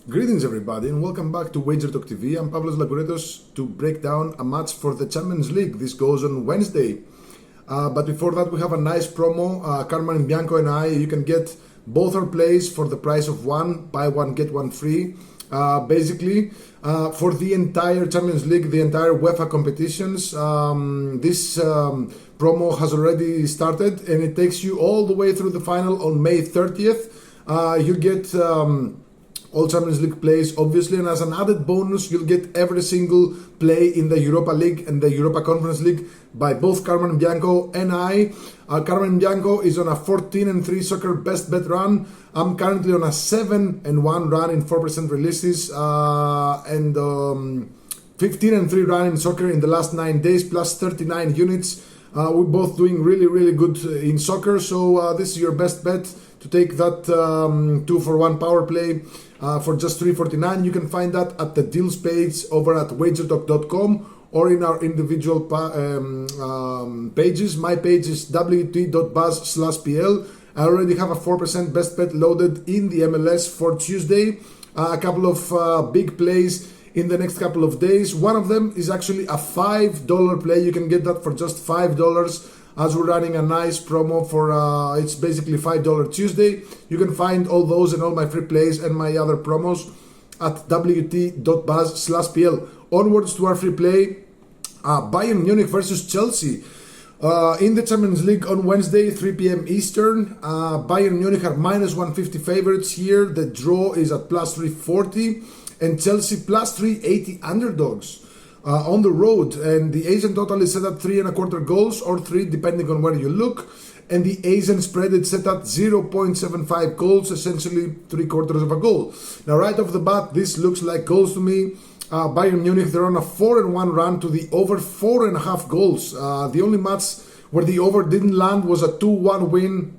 Greetings everybody and welcome back to Wager Talk TV. I'm Pavlos Laguretos to break down a match for the Champions League. This goes on Wednesday. But before that we have a nice promo. Carmen and Bianco and I, you can get both our plays for the price of one. Buy one, get one free. Basically, for the entire Champions League, the entire UEFA competitions, this promo has already started and it takes you all the way through the final on May 30th. You get all Champions League plays, obviously, and as an added bonus, you'll get every single play in the Europa League and the Europa Conference League by both Carmen Bianco and I. Carmen Bianco is on a 14-3 soccer best bet run. I'm currently on a 7-1 run in 4% releases and 15-3 run in soccer in the last 9 days, plus 39 units. We're both doing really good in soccer, so this is your best bet to take that 2-for-1 power play for just $3.49. You can find that at the deals page over at wagertalk.com or in our individual pages. My page is wt.buzz/pl. I already have a 4% best bet loaded in the MLS for Tuesday. A couple of big plays in the next couple of days. One of them is actually a $5 play. You can get that for just $5 as we're running a nice promo for it's basically $5 Tuesday. You can find all those and all my free plays and my other promos at wt.buzz/pl. Onwards to our free play, Bayern Munich versus Chelsea. In the Champions League on Wednesday, 3 p.m. Eastern. Bayern Munich are minus 150 favorites here. The draw is at plus 340. And Chelsea plus 380 underdogs on the road. And the Asian total is set at 3.25 goals or 3 depending on where you look. And the Asian spread is set at 0.75 goals, essentially 3/4 of a goal. Now right off the bat, this looks like goals to me. Bayern Munich, they're on a 4-1 run to the over 4.5 goals. The only match where the over didn't land was a 2-1 win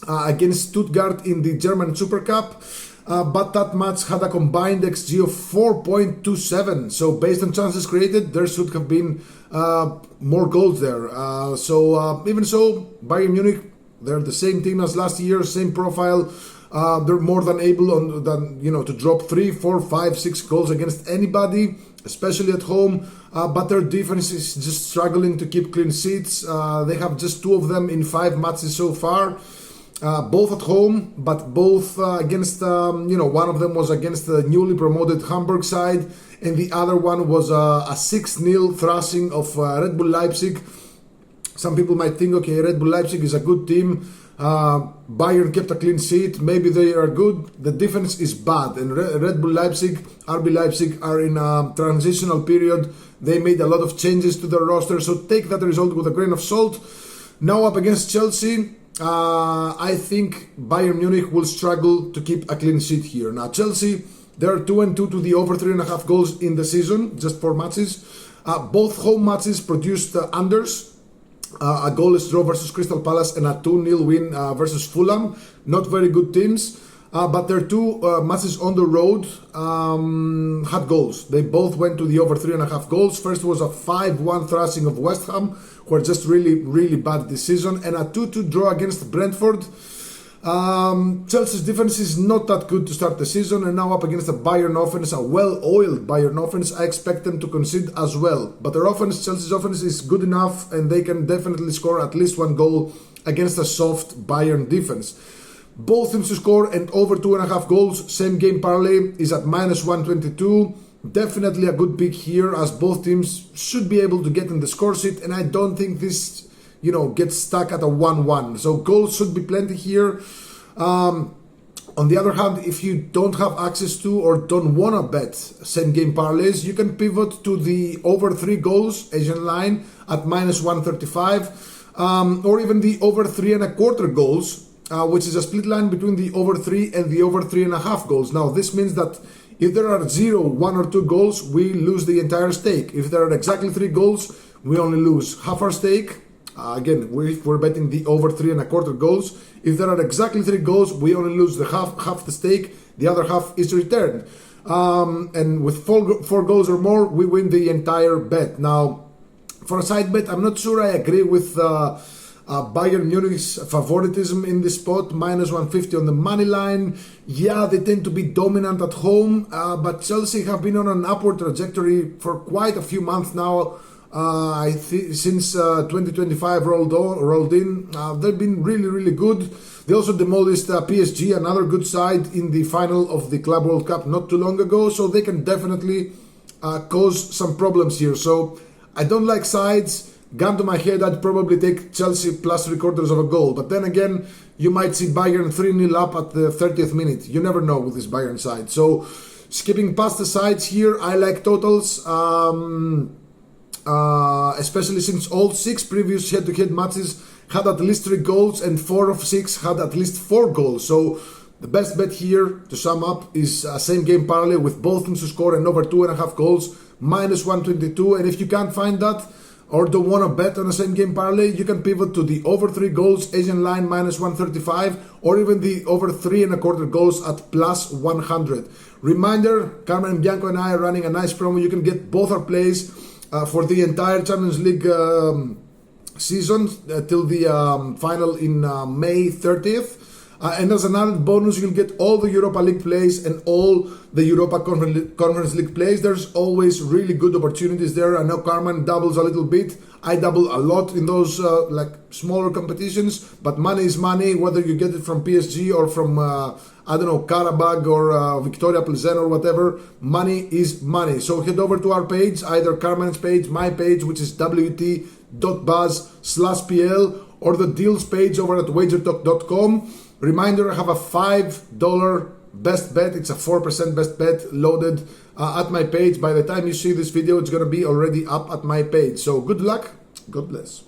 against Stuttgart in the German Super Cup. But that match had a combined XG of 4.27. So based on chances created, there should have been more goals there. Even so, Bayern Munich, they're the same team as last year, same profile. They're more than able to drop 3, 4, 5, 6 goals against anybody, especially at home. But their defense is just struggling to keep clean sheets. They have just 2 of them in 5 matches so far. Both at home, but both against, one of them was against the newly promoted Hamburg side, and the other one was a 6-0 thrashing of Red Bull Leipzig. Some people might think, okay, Red Bull Leipzig is a good team. Bayern kept a clean sheet. Maybe they are good. The defense is bad, and Red Bull Leipzig, RB Leipzig are in a transitional period. They made a lot of changes to their roster, so take that result with a grain of salt. Now up against Chelsea. I think Bayern Munich will struggle to keep a clean sheet here. Now Chelsea, they're 2-2 to the over 3.5 goals in the season, just 4 matches. Both home matches produced unders. A goalless draw versus Crystal Palace and a 2-0 win versus Fulham. Not very good teams. But their 2 matches on the road had goals. They both went to the over 3.5 goals. First was a 5-1 thrashing of West Ham, who are just really bad this season, and a 2-2 draw against Brentford. Chelsea's defense is not that good to start the season, and now up against a Bayern offense, a well-oiled Bayern offense, I expect them to concede as well. But their offense, Chelsea's offense, is good enough, and they can definitely score at least 1 goal against a soft Bayern defense. Both teams to score and over 2.5 goals. Same game parlay is at minus 122. Definitely a good pick here, as both teams should be able to get in the score sheet, and I don't think this, gets stuck at a 1-1. So goals should be plenty here. On the other hand, if you don't have access to or don't want to bet same game parlays, you can pivot to the over 3 goals Asian line at minus 135, or even the over 3.25 goals. Which is a split line between the over 3 and the over 3.5 goals. Now, this means that if there are 0, 1 or 2 goals, we lose the entire stake. If there are exactly 3 goals, we only lose half our stake. Again, we're betting the over 3.25 goals. If there are exactly 3 goals, we only lose the half the stake. The other half is returned. And with 4 goals or more, we win the entire bet. Now, for a side bet, I'm not sure I agree with Bayern Munich's favoritism in this spot, minus 150 on the money line. Yeah, they tend to be dominant at home, but Chelsea have been on an upward trajectory for quite a few months now. Since 2025 rolled in, they've been really good. They also demolished PSG, another good side, in the final of the Club World Cup not too long ago, so they can definitely cause some problems here. So I don't like sides. Gun to my head, I'd probably take Chelsea plus 3/4 of a goal. But then again, you might see Bayern 3-0 up at the 30th minute. You never know with this Bayern side. So skipping past the sides here, I like totals. Especially since all 6 previous head-to-head matches had at least 3 goals and 4 of 6 had at least 4 goals. So the best bet here, to sum up, is a same game parlay with both teams to score and over 2.5 goals, minus 122. And if you can't find that, or don't want to bet on a same game parlay, you can pivot to the over 3 goals Asian line minus 135, or even the over 3.25 goals at plus 100. Reminder, Carmen Bianco and I are running a nice promo. You can get both our plays for the entire Champions League season till the final in May 30th. And as an added bonus, you can get all the Europa League plays and all the Europa Conference League plays. There's always really good opportunities there. I know Carmen doubles a little bit. I double a lot in those like smaller competitions. But money is money, whether you get it from PSG or from, I don't know, Karabag or Victoria Plzen or whatever. Money is money. So head over to our page, either Carmen's page, my page, which is wt.buzz/PL, or the deals page over at wagertalk.com. Reminder, I have a $5 best bet. It's a 4% best bet loaded at my page. By the time you see this video, it's going to be already up at my page. So good luck. God bless.